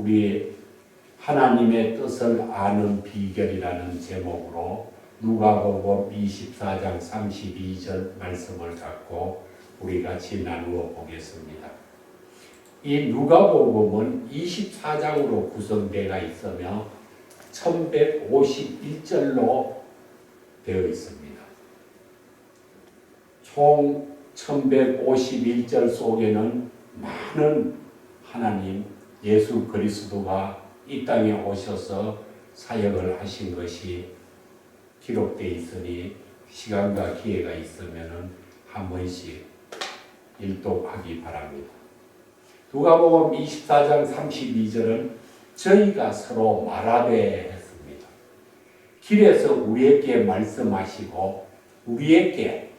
우리 하나님의 뜻을 아는 비결이라는 제목으로 누가복음 24장 32절 말씀을 갖고 우리 같이 나누어 보겠습니다. 이 누가복음은 24장으로 구성되어 있으며 1151절로 되어 있습니다. 총 1151절 속에는 많은 하나님 예수 그리스도가 이 땅에 오셔서 사역을 하신 것이 기록되어 있으니 시간과 기회가 있으면 한 번씩 일독하기 바랍니다. 누가복음 24장 32절은 저희가 서로 말하되 했습니다. 길에서 우리에게 말씀하시고 우리에게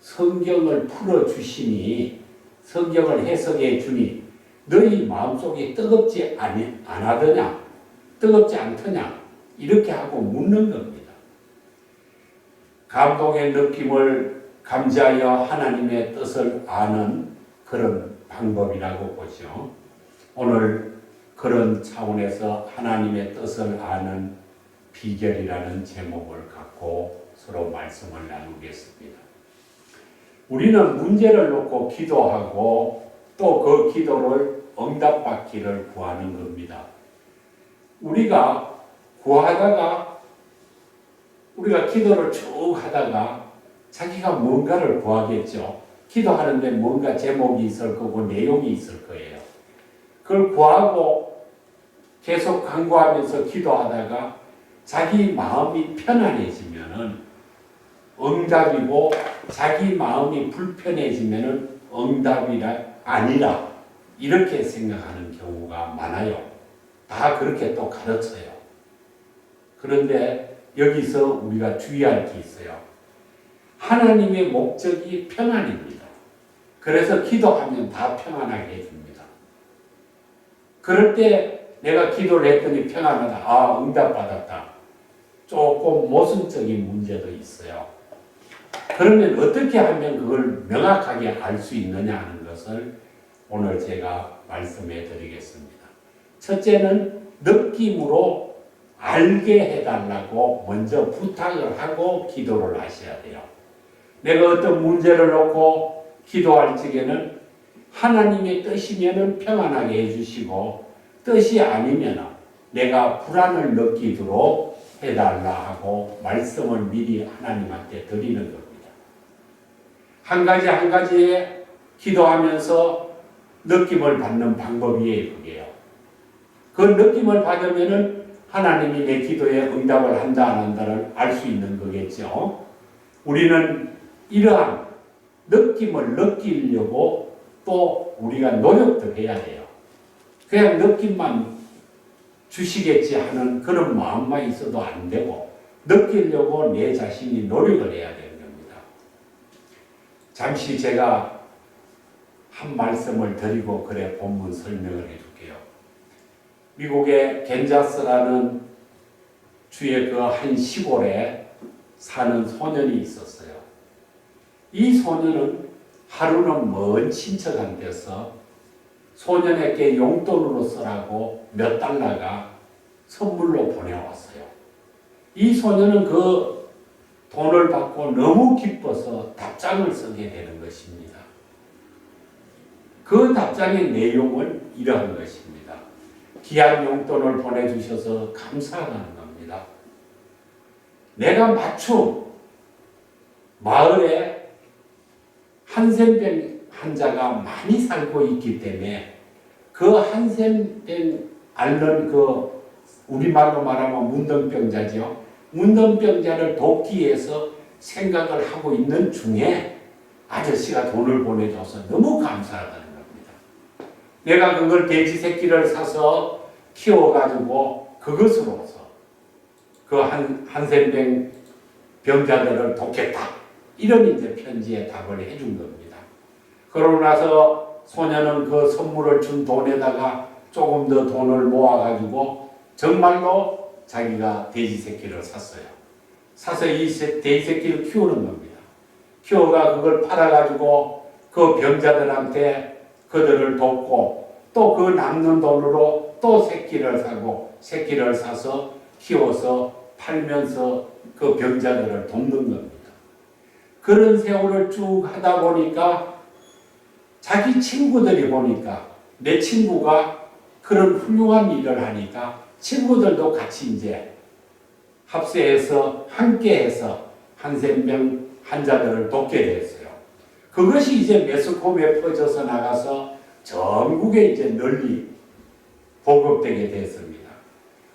성경을 풀어주시니 성경을 해석해 주니 너희 마음속에 뜨겁지 않으냐 뜨겁지 않더냐 이렇게 하고 묻는 겁니다. 감동의 느낌을 감지하여 하나님의 뜻을 아는 그런 방법이라고 보죠. 오늘 그런 차원에서 하나님의 뜻을 아는 비결이라는 제목을 갖고 서로 말씀을 나누겠습니다. 우리는 문제를 놓고 기도하고 또 그 기도를 응답받기를 구하는 겁니다. 우리가 기도를 쭉 하다가 자기가 뭔가를 구하겠죠. 기도하는데 뭔가 제목이 있을 거고 내용이 있을 거예요. 그걸 구하고 계속 간구하면서 기도하다가 자기 마음이 편안해지면은 응답이고 자기 마음이 불편해지면은 응답이라 아니라 이렇게 생각하는 경우가 많아요. 다 그렇게 또 가르쳐요. 그런데 여기서 우리가 주의할 게 있어요. 하나님의 목적이 평안입니다. 그래서 기도하면 다 평안하게 해줍니다. 그럴 때 내가 기도를 했더니 평안하다. 응답받았다. 조금 모순적인 문제도 있어요. 그러면 어떻게 하면 그걸 명확하게 알 수 있느냐 하는 것을 오늘 제가 말씀해 드리겠습니다. 첫째는 느낌으로 알게 해달라고 먼저 부탁을 하고 기도를 하셔야 돼요. 내가 어떤 문제를 놓고 기도할 적에는 하나님의 뜻이면 평안하게 해주시고 뜻이 아니면 내가 불안을 느끼도록 해달라 하고 말씀을 미리 하나님한테 드리는 겁니다. 한 가지에 기도하면서 느낌을 받는 방법이에요. 그게요. 그 느낌을 받으면은 하나님이 내 기도에 응답을 한다 안 한다를 알 수 있는 거겠죠. 우리는 이러한 느낌을 느끼려고 또 우리가 노력도 해야 돼요. 그냥 느낌만 주시겠지 하는 그런 마음만 있어도 안 되고 느끼려고 내 자신이 노력을 해야 되는 겁니다. 잠시 제가 한 말씀을 드리고 그래 본문 설명을 해줄게요. 미국의 겐자스라는 주의 그 한 시골에 사는 소년이 있었어요. 이 소년은 하루는 먼 친척한테서 소년에게 용돈으로 쓰라고 몇 달러가 선물로 보내왔어요. 이 소년은 그 돈을 받고 너무 기뻐서 답장을 쓰게 되는 것입니다. 그 답장의 내용은 이러한 것입니다. 귀한 용돈을 보내주셔서 감사하다는 겁니다. 내가 마침 마을에 한센병 환자가 많이 살고 있기 때문에 그 한센병 앓는 그 우리말로 말하면 문둥병자죠. 문둥병자를 돕기 위해서 생각을 하고 있는 중에 아저씨가 돈을 보내줘서 너무 감사하다는 겁니다. 내가 그걸 돼지 새끼를 사서 키워가지고 그것으로서 그 한센병 병자들을 돕겠다. 이런 이제 편지에 답을 해준 겁니다. 그러고 나서 소녀는 그 선물을 준 돈에다가 조금 더 돈을 모아가지고 정말로 자기가 돼지 새끼를 샀어요. 사서 이 돼지 새끼를 키우는 겁니다. 키워가 그걸 팔아가지고 그 병자들한테 그들을 돕고 또 그 남는 돈으로 또 새끼를 사고 새끼를 사서 키워서 팔면서 그 병자들을 돕는 겁니다. 그런 세월을 쭉 하다 보니까 자기 친구들이 보니까 내 친구가 그런 훌륭한 일을 하니까 친구들도 같이 이제 합세해서 함께해서 한센병 환자들을 돕게 됐어요. 그것이 이제 매스컴에 퍼져서 나가서 전국에 이제 널리 보급되게 됐습니다.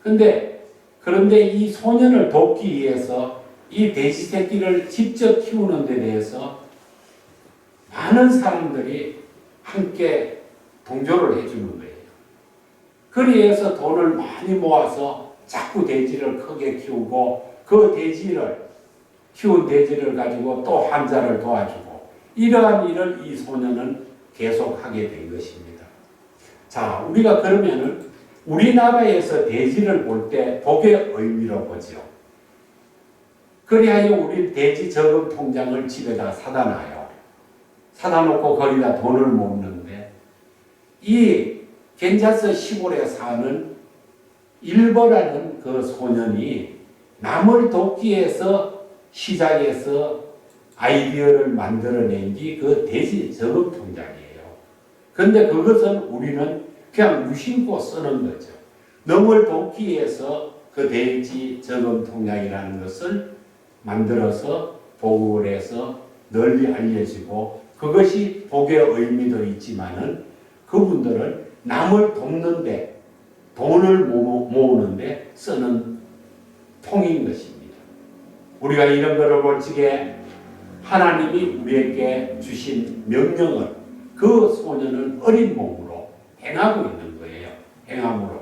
그런데 이 소년을 돕기 위해서 이 돼지 새끼를 직접 키우는 데 대해서 많은 사람들이 함께 동조를 해주는 거예요. 그래서 돈을 많이 모아서 자꾸 돼지를 크게 키우고 그 키운 돼지를 가지고 또 환자를 도와주고 이러한 일을 이 소년은 계속하게 된 것입니다. 자, 우리가 그러면은 우리나라에서 돼지를 볼 때 복의 의미로 보죠. 그리하여 우리 돼지 저금 통장을 집에다 사다 놔요. 사다 놓고 거기다 돈을 모으는데 이 겐자스 시골에 사는 일버라는 그 소년이 남을 돕기 위해서 시작해서 아이디어를 만들어낸 게 그 돼지 저금 통장이에요. 그런데 그것은 우리는 그냥 무심코 쓰는 거죠. 남을 돕기 위해서 그 돼지 저금 통장이라는 것을 만들어서 보급을 해서 널리 알려지고 그것이 복의 의미도 있지만은 그분들은 남을 돕는데 돈을 모으는데 쓰는 통인 것입니다. 우리가 이런 것을 볼 적에 하나님이 우리에게 주신 명령을 그 소년은 어린 몸으로 행하고 있는 거예요. 행함으로.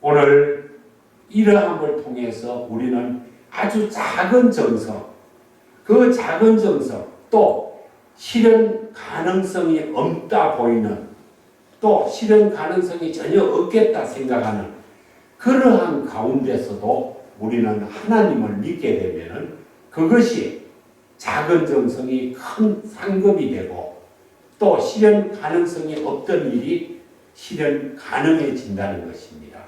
오늘 이러함을 통해서 우리는 아주 작은 정성, 그 작은 정성, 또 실현 가능성이 없다 보이는, 또 실현 가능성이 전혀 없겠다 생각하는 그러한 가운데서도 우리는 하나님을 믿게 되면 그것이 작은 정성이 큰 상급이 되고 또 실현 가능성이 없던 일이 실현 가능해진다는 것입니다.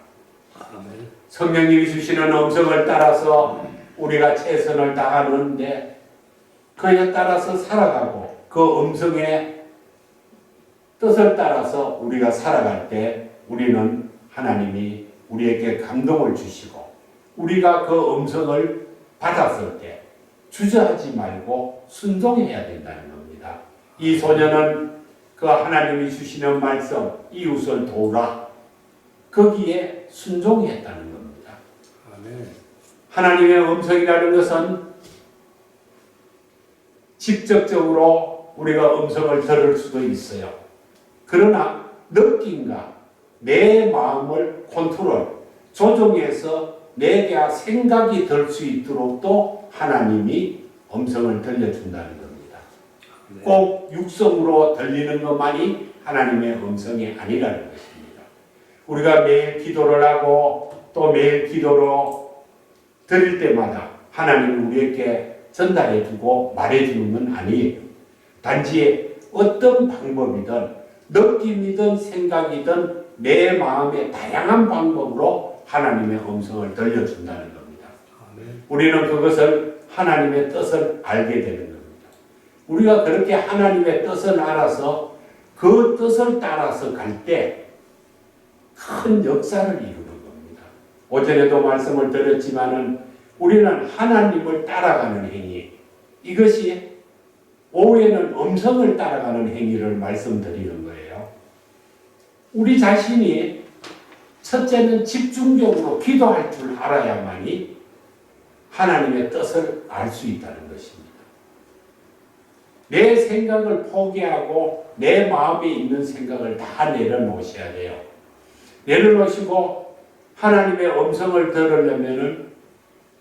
성령님이 주시는 음성을 따라서 우리가 최선을 다하는데 그에 따라서 살아가고 그 음성의 뜻을 따라서 우리가 살아갈 때 우리는 하나님이 우리에게 감동을 주시고 우리가 그 음성을 받았을 때 주저하지 말고 순종해야 된다는 겁니다. 이 소년은 그 하나님이 주시는 말씀 이웃을 도우라 거기에 순종했다는 겁니다. 아멘. 하나님의 음성이라는 것은 직접적으로 우리가 음성을 들을 수도 있어요. 그러나 느낌과 내 마음을 조정해서 내가 생각이 들 수 있도록 또 하나님이 음성을 들려준다는 겁니다. 꼭 육성으로 들리는 것만이 하나님의 음성이 아니라는 것입니다. 우리가 매일 기도를 하고 또 매일 기도로 드릴 때마다 하나님은 우리에게 전달해주고 말해주는 건 아니에요. 단지 어떤 방법이든 느낌이든 생각이든 내 마음의 다양한 방법으로 하나님의 음성을 들려준다는 겁니다. 우리는 그것을 하나님의 뜻을 알게 되는 겁니다. 우리가 그렇게 하나님의 뜻을 알아서 그 뜻을 따라서 갈 때 큰 역사를 이루는 겁니다. 오전에도 말씀을 드렸지만은 우리는 하나님을 따라가는 행위, 이것이 오후에는 음성을 따라가는 행위를 말씀드리는 거예요. 우리 자신이 첫째는 집중적으로 기도할 줄 알아야만이 하나님의 뜻을 알 수 있다는 것입니다. 내 생각을 포기하고 내 마음에 있는 생각을 다 내려놓으셔야 돼요. 내려놓으시고 하나님의 음성을 들으려면은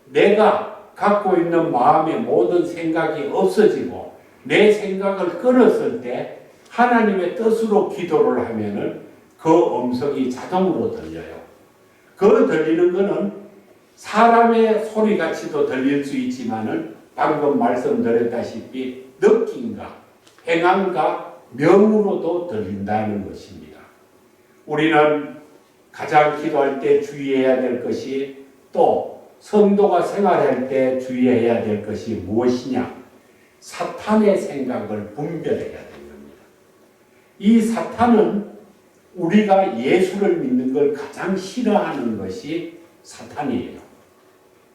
내가 갖고 있는 마음의 모든 생각이 없어지고 내 생각을 끊었을 때 하나님의 뜻으로 기도를 하면은 그 음성이 자동으로 들려요. 그 들리는 것은 사람의 소리같이도 들릴 수 있지만은 방금 말씀드렸다시피 느낌과 행함과 명으로도 들린다는 것입니다. 우리는 가장 기도할 때 주의해야 될 것이, 또 성도가 생활할 때 주의해야 될 것이 무엇이냐? 사탄의 생각을 분별해야 되는 겁니다. 이 사탄은 우리가 예수를 믿는 걸 가장 싫어하는 것이 사탄이에요.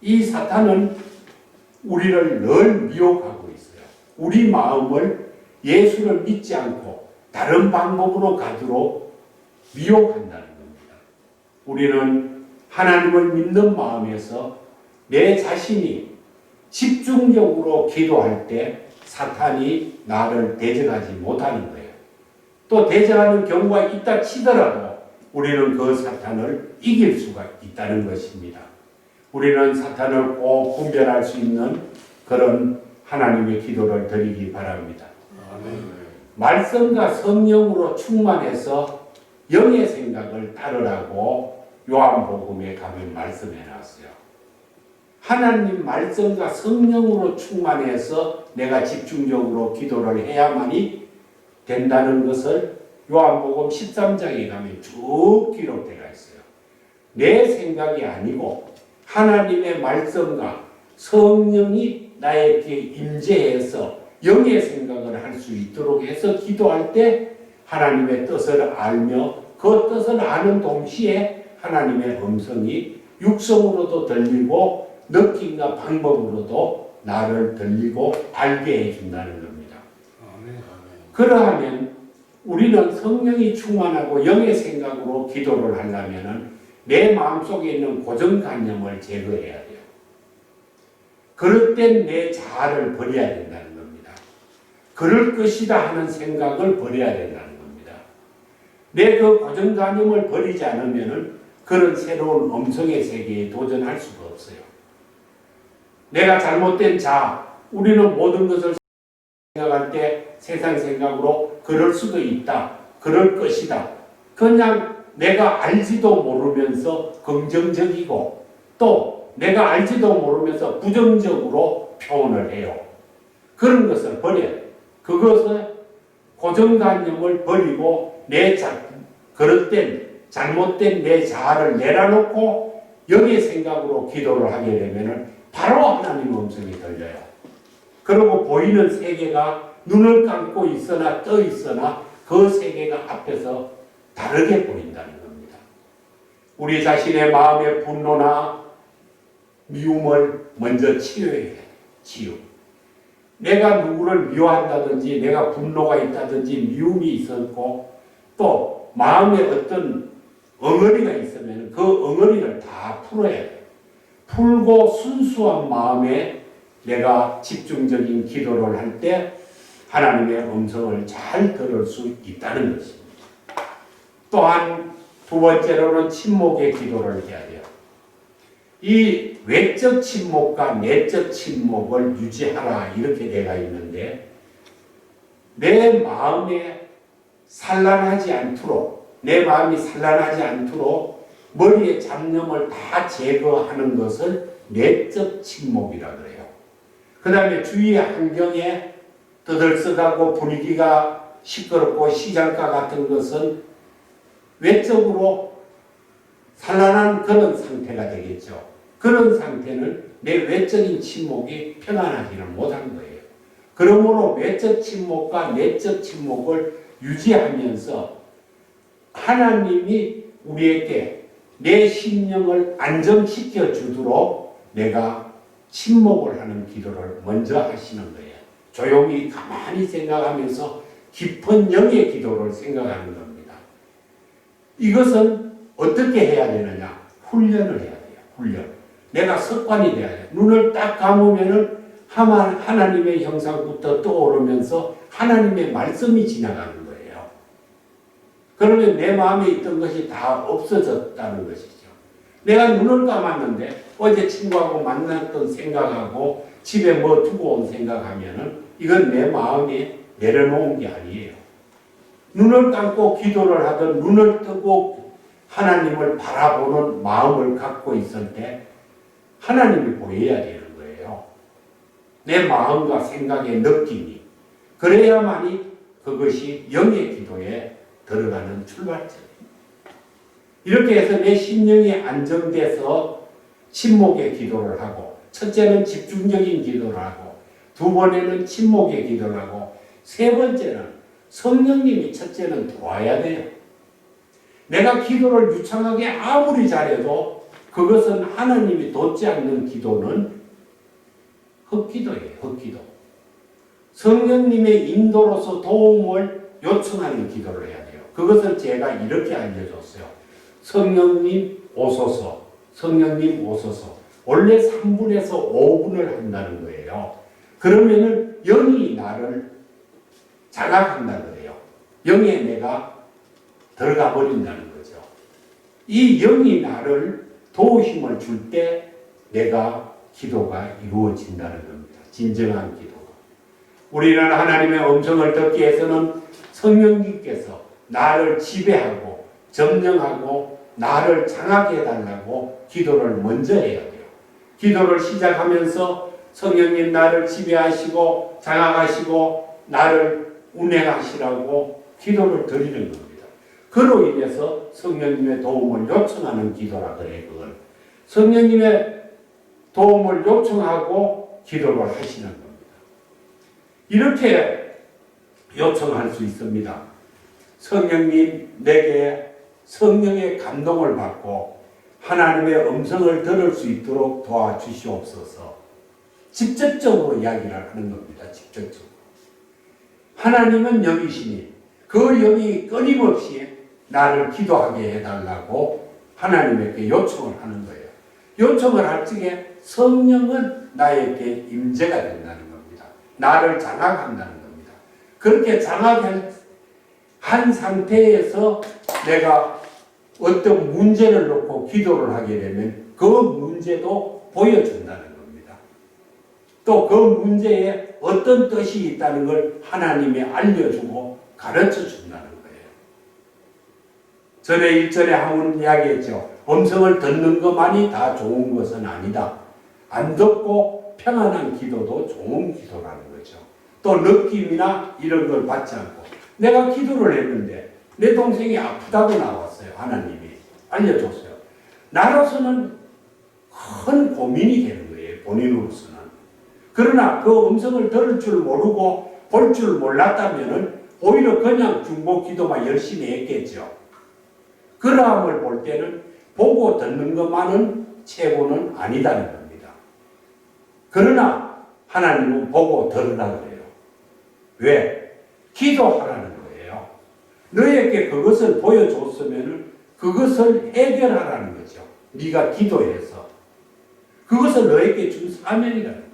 이 사탄은 우리를 늘 미혹하고 있어요. 우리 마음을 예수를 믿지 않고 다른 방법으로 가도록 미혹한다는 겁니다. 우리는 하나님을 믿는 마음에서 내 자신이 집중적으로 기도할 때 사탄이 나를 대적하지 못하는 거예요. 또 대적하는 경우가 있다 치더라도 우리는 그 사탄을 이길 수가 있다는 것입니다. 우리는 사탄을 꼭 분별할 수 있는 그런 하나님의 기도를 드리기 바랍니다. 아멘. 말씀과 성령으로 충만해서 영의 생각을 따르라고 요한복음에 가면 말씀해 놨어요. 하나님 말씀과 성령으로 충만해서 내가 집중적으로 기도를 해야만이 된다는 것을 요한복음 13장에 가면 쭉 기록되어 있어요. 내 생각이 아니고 하나님의 말씀과 성령이 나에게 임재해서 영의 생각을 할 수 있도록 해서 기도할 때 하나님의 뜻을 알며 그 뜻을 아는 동시에 하나님의 음성이 육성으로도 들리고 느낌과 방법으로도 나를 들리고 알게 해준다는 겁니다. 그러하면 우리는 성령이 충만하고 영의 생각으로 기도를 하려면 내 마음속에 있는 고정관념을 제거해야 돼요. 그럴 땐 내 자아를 버려야 된다는 겁니다. 그럴 것이다 하는 생각을 버려야 된다는 겁니다. 내 그 고정관념을 버리지 않으면 그런 새로운 음성의 세계에 도전할 수가 없어요. 내가 잘못된 자아, 우리는 모든 것을 생각할 때 세상 생각으로 그럴 수도 있다, 그럴 것이다. 그냥 내가 알지도 모르면서 긍정적이고 또 내가 알지도 모르면서 부정적으로 표현을 해요. 그런 것을 버려야 돼요. 그것을 고정관념을 버리고 그럴 땐 잘못된 내 자아를 내려놓고 영의 생각으로 기도를 하게 되면 바로 하나님의 음성이 들려요. 그리고 보이는 세계가 눈을 감고 있으나 떠 있으나 그 세계가 앞에서 다르게 보인다는 겁니다. 우리 자신의 마음의 분노나 미움을 먼저 치료해야 돼요. 치유. 내가 누구를 미워한다든지 내가 분노가 있다든지 미움이 있었고 또 마음에 어떤 엉어리가 있으면 그 엉어리를 다 풀어야 돼요. 풀고 순수한 마음에 내가 집중적인 기도를 할 때 하나님의 음성을 잘 들을 수 있다는 것입니다. 또한 두 번째로는 침묵의 기도를 해야 돼요. 이 외적 침묵과 내적 침묵을 유지하라 이렇게 되어 있는데 내 마음에 산란하지 않도록 내 마음이 산란하지 않도록 머리의 잡념을 다 제거하는 것을 내적 침묵이라 그래요. 그 다음에 주위의 환경에 떠들썩하고 분위기가 시끄럽고 시장가 같은 것은 외적으로 산란한 그런 상태가 되겠죠. 그런 상태는 내 외적인 침묵이 평안하지는 못한 거예요. 그러므로 외적 침묵과 내적 침묵을 유지하면서 하나님이 우리에게 내 심령을 안정시켜 주도록 내가 침묵을 하는 기도를 먼저 하시는 거예요. 조용히 가만히 생각하면서 깊은 영의 기도를 생각하는 겁니다. 이것은 어떻게 해야 되느냐? 훈련을 해야 돼요. 훈련. 내가 습관이 돼야 돼요. 눈을 딱 감으면은 하나님의 형상부터 떠오르면서 하나님의 말씀이 지나가는 거예요. 그러면 내 마음에 있던 것이 다 없어졌다는 것이죠. 내가 눈을 감았는데 어제 친구하고 만났던 생각하고 집에 뭐 두고 온 생각하면은 이건 내 마음에 내려놓은 게 아니에요. 눈을 감고 기도를 하든 눈을 뜨고 하나님을 바라보는 마음을 갖고 있을 때 하나님이 보여야 되는 거예요. 내 마음과 생각의 느낌이. 그래야만이 그것이 영의 기도에 들어가는 출발점이에요. 이렇게 해서 내 심령이 안정돼서 침묵의 기도를 하고, 첫째는 집중적인 기도를 하고, 두 번에는 침묵의 기도를 하고, 세 번째는 성령님이 첫째는 도와야 돼요. 내가 기도를 유창하게 아무리 잘해도 그것은 하나님이 돕지 않는 기도는 헛기도예요. 헛기도. 성령님의 인도로서 도움을 요청하는 기도를 해야 돼요. 그것을 제가 이렇게 알려줬어요. 성령님 오소서. 성령님 오소서. 원래 3분에서 5분을 한다는 거예요. 그러면은 영이 나를 자각한다 그래요. 영에 내가 들어가 버린다는 거죠. 이 영이 나를 도우심을 줄 때 내가 기도가 이루어진다는 겁니다. 진정한 기도가. 우리는 하나님의 음성을 듣기 위해서는 성령님께서 나를 지배하고 점령하고 나를 장하게 해달라고 기도를 먼저 해야 돼요. 기도를 시작하면서 성령님 나를 지배하시고 장악하시고 나를 운행하시라고 기도를 드리는 겁니다. 그로 인해서 성령님의 도움을 요청하는 기도라 그래. 그건 성령님의 도움을 요청하고 기도를 하시는 겁니다. 이렇게 요청할 수 있습니다. 성령님 내게 성령의 감동을 받고 하나님의 음성을 들을 수 있도록 도와주시옵소서. 직접적으로 이야기를 하는 겁니다. 직접적으로. 하나님은 영이시니 그 영이 끊임없이 나를 기도하게 해달라고 하나님에게 요청을 하는 거예요. 요청을 할 적에 성령은 나에게 임재가 된다는 겁니다. 나를 장악한다는 겁니다. 그렇게 장악한 상태에서 내가 어떤 문제를 놓고 기도를 하게 되면 그 문제도 보여준다는 겁니다. 또 그 문제에 어떤 뜻이 있다는 걸 하나님이 알려주고 가르쳐 준다는 거예요. 전에 1절에 한번 이야기했죠. 음성을 듣는 것만이 다 좋은 것은 아니다. 안 듣고 평안한 기도도 좋은 기도라는 거죠. 또 느낌이나 이런 걸 받지 않고 내가 기도를 했는데 내 동생이 아프다고 나왔어요. 하나님이 알려줬어요. 나로서는 큰 고민이 되는 거예요. 본인으로서는. 그러나 그 음성을 들을 줄 모르고 볼 줄 몰랐다면 오히려 그냥 중보 기도만 열심히 했겠죠. 그러함을 볼 때는 보고 듣는 것만은 최고는 아니다는 겁니다. 그러나 하나님은 보고 들으라고 해요. 왜? 기도하라는 거예요. 너에게 그것을 보여줬으면 그것을 해결하라는 거죠. 네가 기도해서. 그것을 너에게 준 사명이라는 거예요.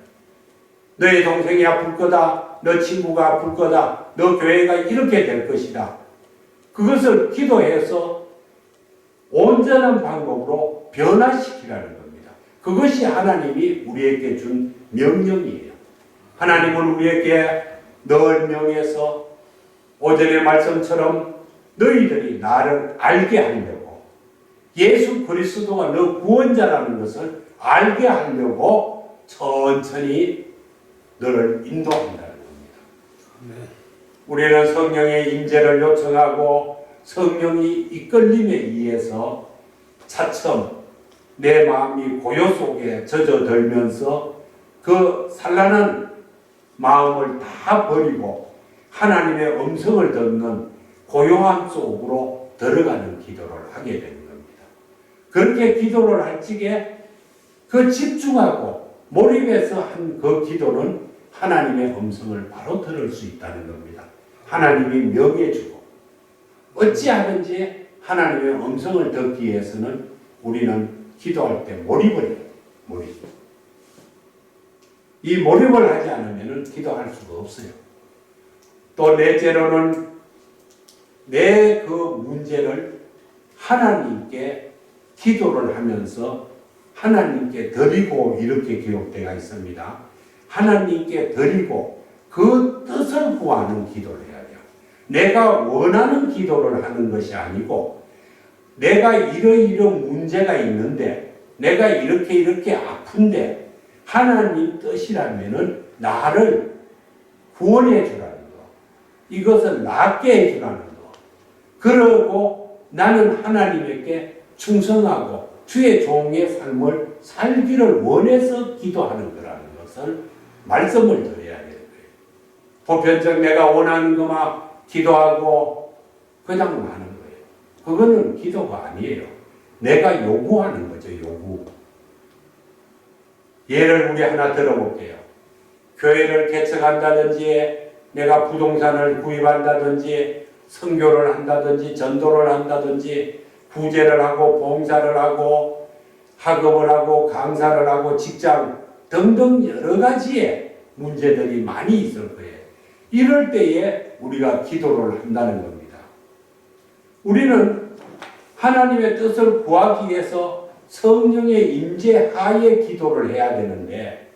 너의 동생이 아플 거다. 너 친구가 아플 거다. 너 교회가 이렇게 될 것이다. 그것을 기도해서 온전한 방법으로 변화시키라는 겁니다. 그것이 하나님이 우리에게 준 명령이에요. 하나님은 우리에게 늘 명해서 오전의 말씀처럼 너희들이 나를 알게 하려고 예수 그리스도가 너 구원자라는 것을 알게 하려고 천천히 너를 인도한다는 겁니다. 네. 우리는 성령의 임재를 요청하고 성령이 이끌림에 의해서 차츰 내 마음이 고요 속에 젖어들면서 그 산란한 마음을 다 버리고 하나님의 음성을 듣는 고요함 속으로 들어가는 기도를 하게 되는 겁니다. 그렇게 기도를 할 적에 그 집중하고 몰입해서 한 그 기도는 하나님의 음성을 바로 들을 수 있다는 겁니다. 하나님이 명해주고 어찌하든지 하나님의 음성을 듣기 위해서는 우리는 기도할 때 몰입을 해요. 몰입. 이 몰입을 하지 않으면 기도할 수가 없어요. 또 넷째로는 내 그 문제를 하나님께 기도를 하면서 하나님께 드리고 이렇게 기록되어 있습니다. 하나님께 드리고 그 뜻을 구하는 기도를 해야 돼요. 내가 원하는 기도를 하는 것이 아니고 내가 이러이러한 문제가 있는데 내가 이렇게 아픈데 하나님 뜻이라면은 나를 구원해 주라는 거. 이것을 낫게 해 주라는 거. 그러고 나는 하나님에게 충성하고 주의 종의 삶을 살기를 원해서 기도하는 거라는 것을 말씀을 드려야 되는 거예요. 보편적 내가 원하는 것만 기도하고 그냥 하는 거예요. 그거는 기도가 아니에요. 내가 요구하는 거죠, 요구. 예를 우리 하나 들어볼게요. 교회를 개척한다든지 내가 부동산을 구입한다든지 선교를 한다든지 전도를 한다든지 구제를 하고 봉사를 하고 학업을 하고 강사를 하고 직장 등등 여러 가지의 문제들이 많이 있을 거예요. 이럴 때에 우리가 기도를 한다는 겁니다. 우리는 하나님의 뜻을 구하기 위해서 성령의 임재 하에 기도를 해야 되는데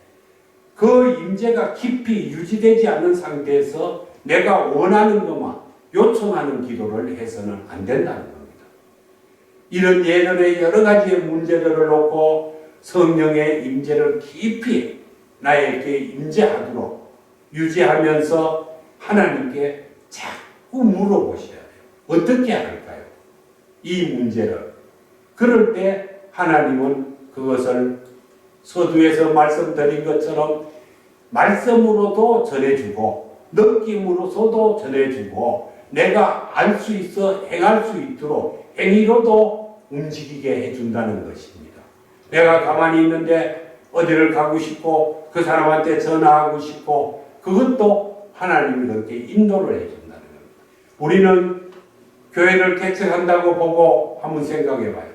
그 임재가 깊이 유지되지 않은 상태에서 내가 원하는 것만 요청하는 기도를 해서는 안 된다는 겁니다. 이런 예전의 여러 가지의 문제들을 놓고 성령의 임재를 깊이 나에게 임재하도록 유지하면서 하나님께 자꾸 물어보셔야 돼요. 어떻게 할까요? 이 문제를. 그럴 때 하나님은 그것을 서두에서 말씀드린 것처럼 말씀으로도 전해주고 느낌으로서도 전해주고 내가 알 수 있어 행할 수 있도록 행위로도 움직이게 해준다는 것입니다. 내가 가만히 있는데 어디를 가고 싶고 그 사람한테 전화하고 싶고 그것도 하나님이 그렇게 인도를 해준다는 겁니다. 우리는 교회를 개척한다고 보고 한번 생각해 봐요.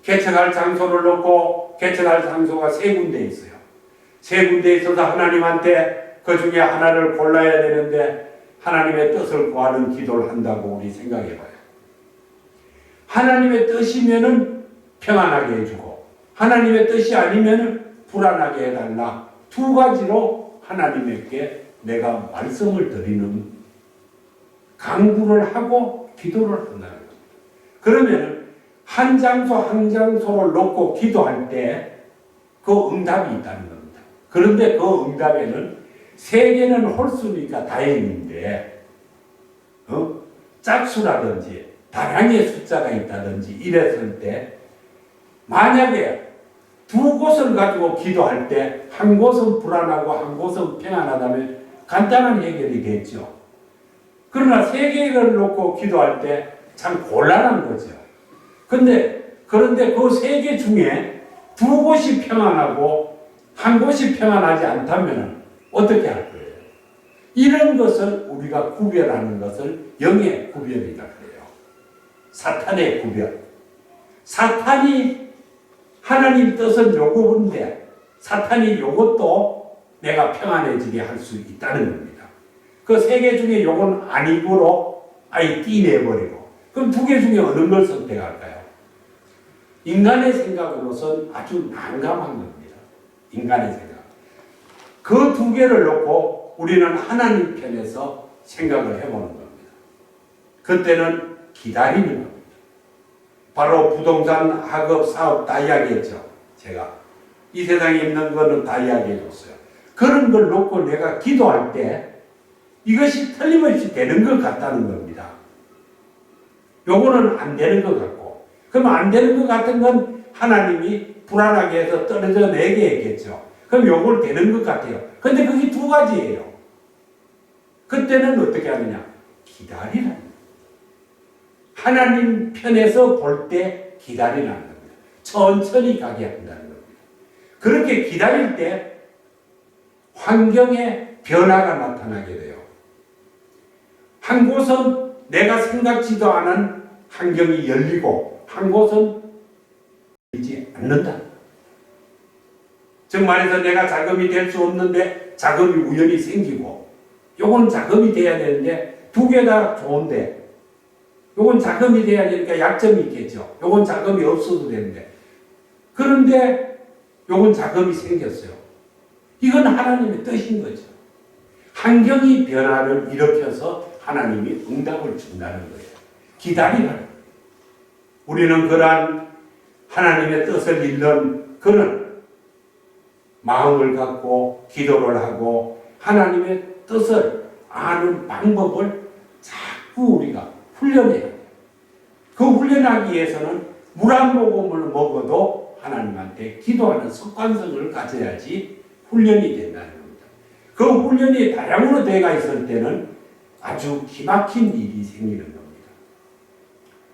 개척할 장소를 놓고 개척할 장소가 세 군데 있어요. 세 군데 있어서 하나님한테 그 중에 하나를 골라야 되는데 하나님의 뜻을 구하는 기도를 한다고 우리 생각해 봐요. 하나님의 뜻이면은 평안하게 해주고 하나님의 뜻이 아니면은 불안하게 해달라. 두 가지로 하나님께 내가 말씀을 드리는 강구를 하고 기도를 한다는 겁니다. 그러면 한 장소 한 장소를 놓고 기도할 때 그 응답이 있다는 겁니다. 그런데 그 응답에는 세 개는 홀수니까 다행인데 짝수라든지 다량의 숫자가 있다든지 이랬을 때 만약에 두 곳을 가지고 기도할 때 한 곳은 불안하고 한 곳은 평안하다면 간단한 해결이 됐죠. 그러나 세 개를 놓고 기도할 때 참 곤란한 거죠. 그런데 그 세 개 중에 두 곳이 평안하고 한 곳이 평안하지 않다면 어떻게 할 거예요? 이런 것을 우리가 구별하는 것을 영의 구별이라 그래요. 사탄의 구별. 사탄이 하나님 뜻을 요구하는데 사탄이 요것도 내가 평안해지게 할 수 있다는 겁니다. 그 세 개 중에 요건 아니고로 아예 띠내버리고 그럼 두 개 중에 어느 걸 선택할까요? 인간의 생각으로선 아주 난감한 겁니다. 인간의 생각. 그 두 개를 놓고 우리는 하나님 편에서 생각을 해보는 겁니다. 그때는 기다리는 겁니다. 바로 부동산, 학업, 사업 다 이야기했죠. 제가 이 세상에 있는 거는 다 이야기해줬어요. 그런 걸 놓고 내가 기도할 때 이것이 틀림없이 되는 것 같다는 겁니다. 요거는 안 되는 것 같고 그럼 안 되는 것 같은 건 하나님이 불안하게 해서 떨어져 내게 했겠죠. 그럼 요걸 되는 것 같아요. 근데 그게 두 가지예요. 그때는 어떻게 하느냐? 기다리라는 거예요. 하나님 편에서 볼 때 기다리라는 겁니다. 천천히 가게 한다는 겁니다. 그렇게 기다릴 때 환경에 변화가 나타나게 돼요. 한 곳은 내가 생각지도 않은 환경이 열리고 한 곳은 열리지 않는다. 즉 말해서 내가 자금이 될 수 없는데 자금이 우연히 생기고 요건 자금이 돼야 되는데 두 개 다 좋은데 요건 자금이 돼야 되니까 약점이 있겠죠. 요건 자금이 없어도 되는데 그런데 요건 자금이 생겼어요. 이건 하나님의 뜻인 거죠. 환경이 변화를 일으켜서 하나님이 응답을 준다는 거예요. 기다리라는. 우리는 그러한 하나님의 뜻을 읽는 그런 마음을 갖고 기도를 하고 하나님의 뜻을 아는 방법을 자꾸 우리가 훈련해야 돼요. 그 훈련하기 위해서는 물 한 모금을 먹어도 하나님한테 기도하는 습관성을 가져야지 훈련이 된다는 겁니다. 그 훈련이 다량으로 돼가 있을 때는 아주 기막힌 일이 생기는 겁니다.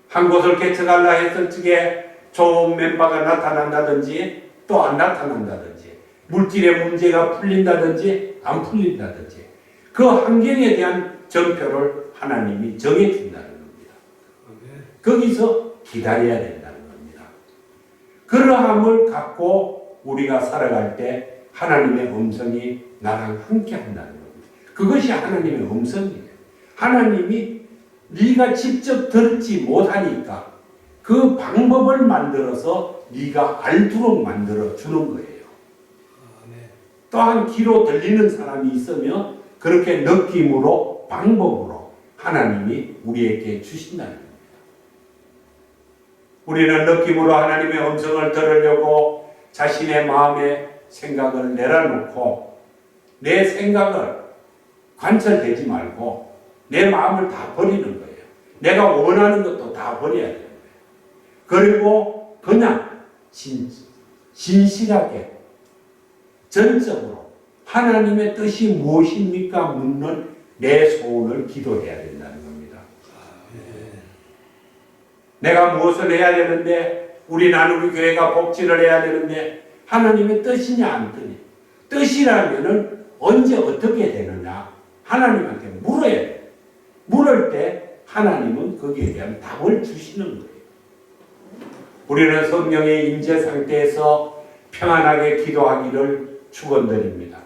한 곳을 개척하려 했을 적에 좋은 멤버가 나타난다든지 또 안 나타난다든지 물질의 문제가 풀린다든지 안 풀린다든지 그 환경에 대한 전표를 하나님이 정해준다는 겁니다. 거기서 기다려야 된다는 겁니다. 그러함을 갖고 우리가 살아갈 때 하나님의 음성이 나랑 함께 한다는 겁니다. 그것이 하나님의 음성이에요. 하나님이 네가 직접 듣지 못하니까 그 방법을 만들어서 네가 알도록 만들어 주는 거예요. 또한 귀로 들리는 사람이 있으면 그렇게 느낌으로 방법으로 하나님이 우리에게 주신다는 겁니다. 우리는 느낌으로 하나님의 음성을 들으려고 자신의 마음의 생각을 내려놓고 내 생각을 관철되지 말고 내 마음을 다 버리는 거예요. 내가 원하는 것도 다 버려야 되는 거예요. 그리고 그냥 진실하게 전적으로 하나님의 뜻이 무엇입니까? 묻는 내 소원을 기도해야 된다는 겁니다. 내가 무엇을 해야 되는데 우리 나누리 교회가 복지를 해야 되는데 하나님의 뜻이냐 안 뜻이냐 뜻이라면은 언제 어떻게 되느냐 하나님한테 물어야 돼요. 물을 때 하나님은 거기에 대한 답을 주시는 거예요. 우리는 성령의 임재 상태에서 평안하게 기도하기를 축원드립니다.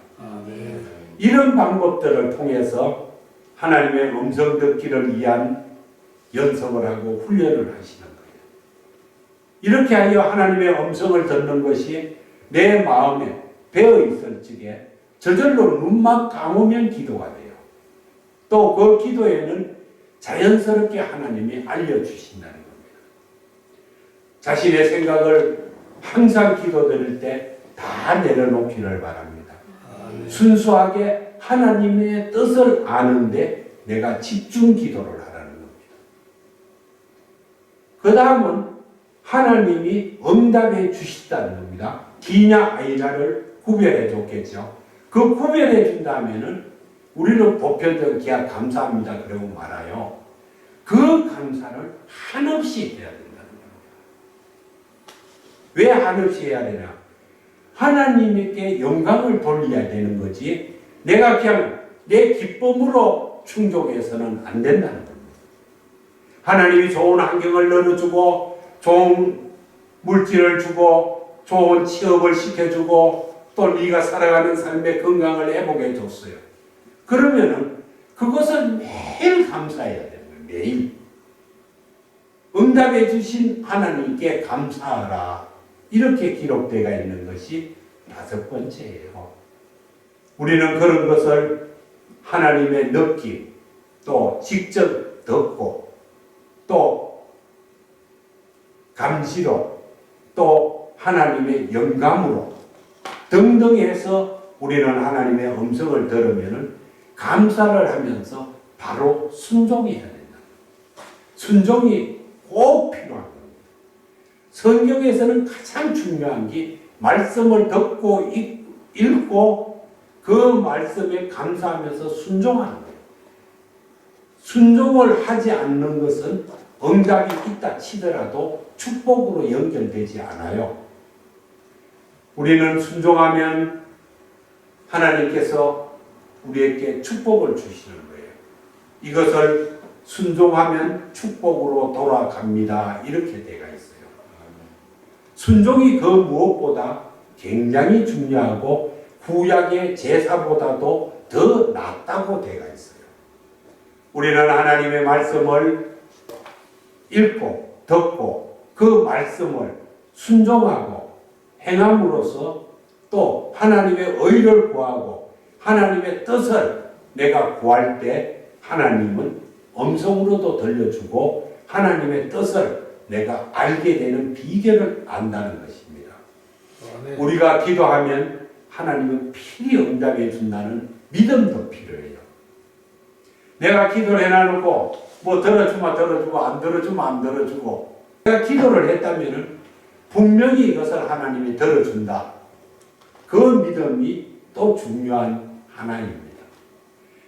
이런 방법들을 통해서 하나님의 음성 듣기를 위한 연습을 하고 훈련을 하시는 거예요. 이렇게 하여 하나님의 음성을 듣는 것이 내 마음에 배어 있을 적에 저절로 눈만 감으면 기도가 돼요. 또 그 기도에는 자연스럽게 하나님이 알려주신다는 겁니다. 자신의 생각을 항상 기도 드릴 때 다 내려놓기를 바랍니다. 순수하게 하나님의 뜻을 아는데 내가 집중 기도를 하라는 겁니다. 그 다음은 하나님이 응답해 주시다는 겁니다. 기냐 아니냐를 구별해 줬겠죠. 그 구별해 준다면은 우리는 보편적 기약 감사합니다 그러고 말아요. 그 감사를 한없이 해야 된다는 겁니다. 왜 한없이 해야 되냐? 하나님께 영광을 돌려야 되는 거지 내가 그냥 내 기쁨으로 충족해서는 안 된다는 겁니다. 하나님이 좋은 환경을 넣어주고 좋은 물질을 주고 좋은 취업을 시켜주고 또 네가 살아가는 삶의 건강을 회복해 줬어요. 그러면은 그것을 매일 감사해야 되는 거예요. 매일. 응답해 주신 하나님께 감사하라. 이렇게 기록되어 있는 것이 5번째예요. 우리는 그런 것을 하나님의 느낌, 또 직접 듣고, 또 감시로, 또 하나님의 영감으로 등등 해서 우리는 하나님의 음성을 들으면 감사를 하면서 바로 순종해야 된다. 순종이 꼭 필요한 겁니다. 성경에서는 가장 중요한 게 말씀을 듣고 읽고 그 말씀에 감사하면서 순종하는 거예요. 순종을 하지 않는 것은 응답이 있다 치더라도 축복으로 연결되지 않아요. 우리는 순종하면 하나님께서 우리에게 축복을 주시는 거예요. 이것을 순종하면 축복으로 돌아갑니다. 이렇게 되어 있어요. 순종이 그 무엇보다 굉장히 중요하고 구약의 제사보다도 더 낫다고 되어 있어요. 우리는 하나님의 말씀을 읽고 듣고 그 말씀을 순종하고 행함으로써 또 하나님의 의를 구하고 하나님의 뜻을 내가 구할 때 하나님은 음성으로도 들려주고 하나님의 뜻을 내가 알게 되는 비결을 안다는 것입니다. 우리가 기도하면 하나님은 필히 응답해 준다는 믿음도 필요해요. 내가 기도를 해놔놓고 뭐 들어주면 들어주고 안 들어주면 안 들어주고 내가 기도를 했다면 분명히 이것을 하나님이 들어준다. 그 믿음이 또 중요한 하나입니다.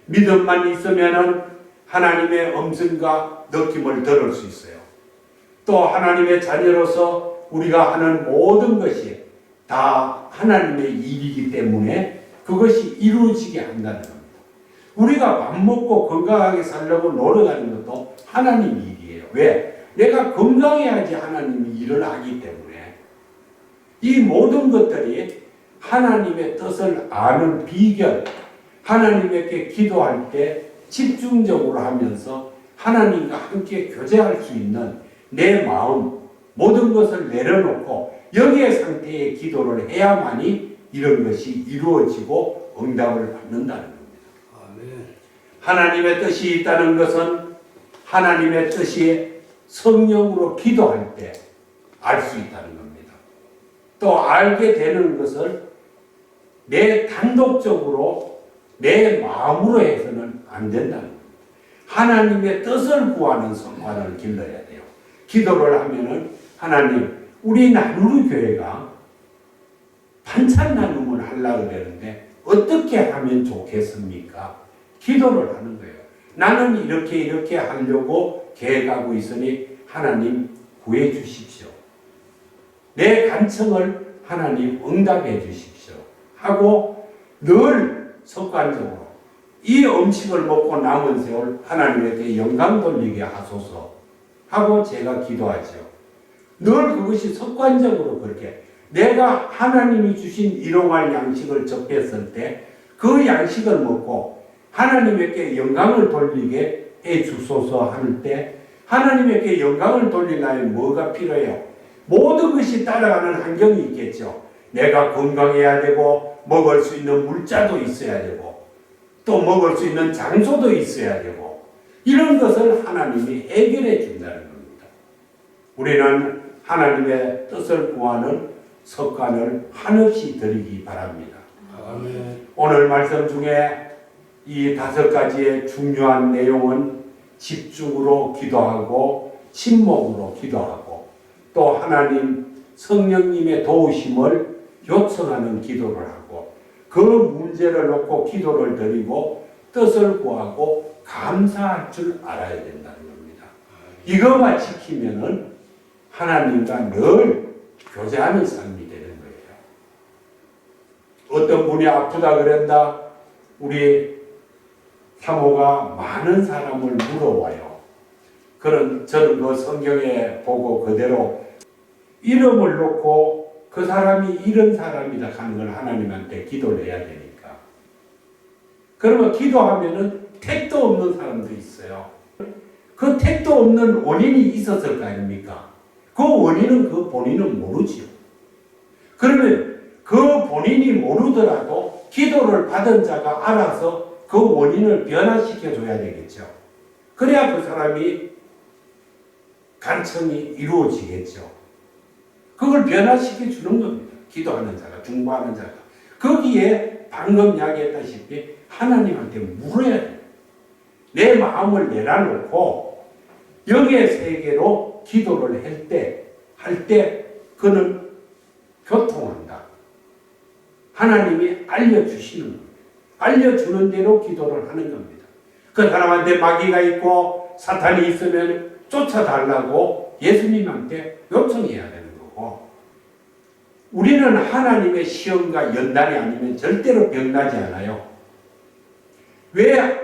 믿음만 있으면 하나님의 음성과 느낌을 들을 수 있어요. 또 하나님의 자녀로서 우리가 하는 모든 것이 다 하나님의 일이기 때문에 그것이 이루어지게 한다는 겁니다. 우리가 밥 먹고 건강하게 살려고 노력하는 것도 하나님 일이에요. 왜? 내가 건강해야지 하나님이 일을 하기 때문에. 이 모든 것들이 하나님의 뜻을 아는 비결, 하나님께 기도할 때 집중적으로 하면서 하나님과 함께 교제할 수 있는 내 마음, 모든 것을 내려놓고 여기에 상태의 기도를 해야만이 이런 것이 이루어지고 응답을 받는다는 겁니다. 아멘. 하나님의 뜻이 있다는 것은 하나님의 뜻이 성령으로 기도할 때 알 수 있다는 겁니다. 또 알게 되는 것을 내 단독적으로 내 마음으로 해서는 안 된다는 겁니다. 하나님의 뜻을 구하는 성관을 길러야 돼요. 기도를 하면은 하나님, 우리 나누리 교회가 반찬 나눔을 하려고 그러는데 어떻게 하면 좋겠습니까? 기도를 하는 거예요. 나는 이렇게 하려고 계획하고 있으니 하나님 구해 주십시오. 내 간청을 하나님 응답해 주십시오. 하고 늘 습관적으로 이 음식을 먹고 남은 세월 하나님에게 영광 돌리게 하소서 하고 제가 기도하죠. 늘 그것이 습관적으로 그렇게 내가 하나님이 주신 일용할 양식을 접했을 때 그 양식을 먹고 하나님에게 영광을 돌리게 해 주소서 할 때 하나님에게 영광을 돌리려면 뭐가 필요해요? 모든 것이 따라가는 환경이 있겠죠. 내가 건강해야 되고 먹을 수 있는 물자도 있어야 되고 또 먹을 수 있는 장소도 있어야 되고 이런 것을 하나님이 해결해 준다는 겁니다. 우리는 하나님의 뜻을 구하는 습관을 한없이 들이기 바랍니다. 아멘. 오늘 말씀 중에 이 5가지의 중요한 내용은 집중으로 기도하고 침묵으로 기도하고 또 하나님 성령님의 도우심을 요청하는 기도를 하고 그 문제를 놓고 기도를 드리고 뜻을 구하고 감사할 줄 알아야 된다는 겁니다. 이것만 지키면은 하나님과 늘 교제하는 삶이 되는 거예요. 어떤 분이 아프다 그랬다. 우리 사모가 많은 사람을 물어와요. 저는 그 성경에 보고 그대로 이름을 놓고 그 사람이 이런 사람이다 하는 걸 하나님한테 기도를 해야 되니까. 그러면 기도하면은 택도 없는 사람도 있어요. 그 택도 없는 원인이 있었을 거 아닙니까? 그 원인은 그 본인은 모르지요. 그러면 그 본인이 모르더라도 기도를 받은 자가 알아서 그 원인을 변화시켜 줘야 되겠죠. 그래야 그 사람이 간청이 이루어지겠죠. 그걸 변화시켜 주는 겁니다. 기도하는 자가, 중보하는 자가. 거기에 방금 이야기했다시피 하나님한테 물어야 돼요. 내 마음을 내려놓고 영의 세계로 기도를 할 때 그는 교통한다. 하나님이 알려주시는 겁니다. 알려주는 대로 기도를 하는 겁니다. 그 사람한테 마귀가 있고 사탄이 있으면 쫓아달라고 예수님한테 요청해야 되는 거고 우리는 하나님의 시험과 연단이 아니면 절대로 병나지 않아요. 왜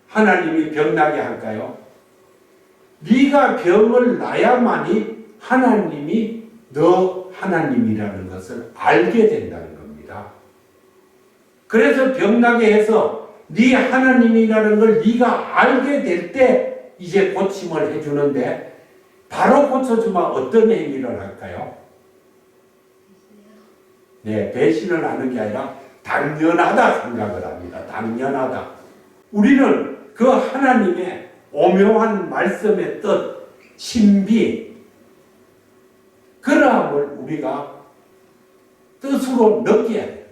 하나님이 병나게 할까요? 네가 병을 나야만이 하나님이 너 하나님이라는 것을 알게 된다는 겁니다. 그래서 병나게 해서 네 하나님이라는 걸 네가 알게 될 때 이제 고침을 해주는데 바로 고쳐주면 어떤 행위를 할까요? 네, 배신을 하는 게 아니라 당연하다 생각을 합니다. 당연하다. 우리는 그 하나님의 오묘한 말씀의 뜻, 신비, 그러함을 우리가 뜻으로 느껴야 돼요.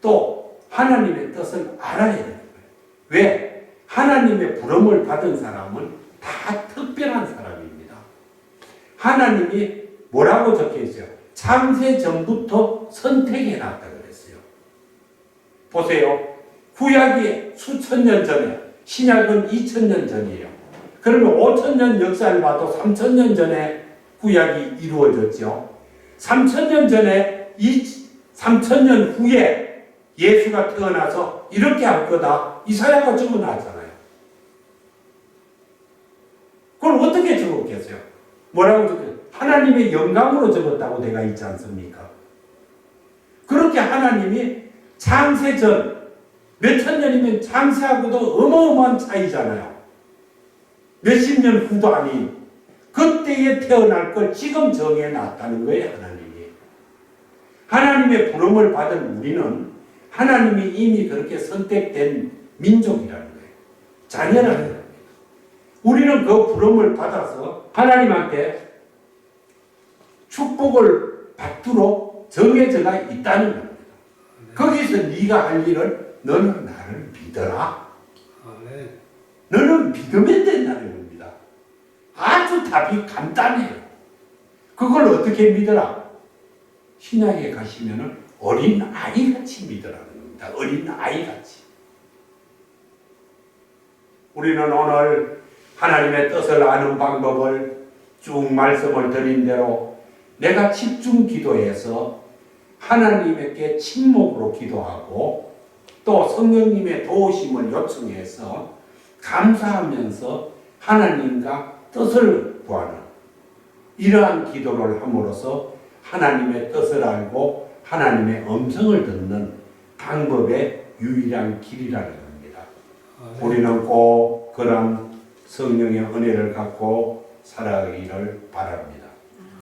또 하나님의 뜻을 알아야 되는 거예요. 왜? 하나님의 부름을 받은 사람은 다 특별한 사람입니다. 하나님이 뭐라고 적혀 있어요? 창세 전부터 선택해 놨다 그랬어요. 보세요. 구약이 수천 년 전에, 신약은 2000년 전이에요. 그러면 5000년 역사를 봐도 3000년 전에 구약이 이루어졌죠. 3000년 전에 3000년 후에 예수가 태어나서 이렇게 할 거다. 이사야가 적어놨잖아요. 그걸 어떻게 적었겠어요? 뭐라고 적었어요? 하나님의 영감으로 적었다고 되어 있지 않습니까? 그렇게 하나님이 창세 전, 몇천 년이면 창세하고도 어마어마한 차이잖아요. 몇십 년 후도 아닌 그때에 태어날 걸 지금 정해놨다는 거예요. 하나님의 부름을 받은 우리는 하나님이 이미 그렇게 선택된 민족이라는 거예요. 자녀라는 겁니다. 우리는 그 부름을 받아서 하나님한테 축복을 받도록 정해져가 있다는 겁니다. 거기서 네가 할 일을 너는 나를 믿어라. 아멘. 너는 믿으면 된다는 겁니다. 아주 답이 간단해요. 그걸 어떻게 믿어라? 신약에 가시면은 어린 아이같이 믿으라는 겁니다. 어린 아이같이. 우리는 오늘 하나님의 뜻을 아는 방법을 쭉 말씀을 드린 대로 내가 집중 기도해서 하나님께 침묵으로 기도하고 또 성령님의 도우심을 요청해서 감사하면서 하나님과 뜻을 구하는 이러한 기도를 함으로써 하나님의 뜻을 알고 하나님의 음성을 듣는 방법의 유일한 길이라는 겁니다. 우리는 꼭 그런 성령의 은혜를 갖고 살아가기를 바랍니다.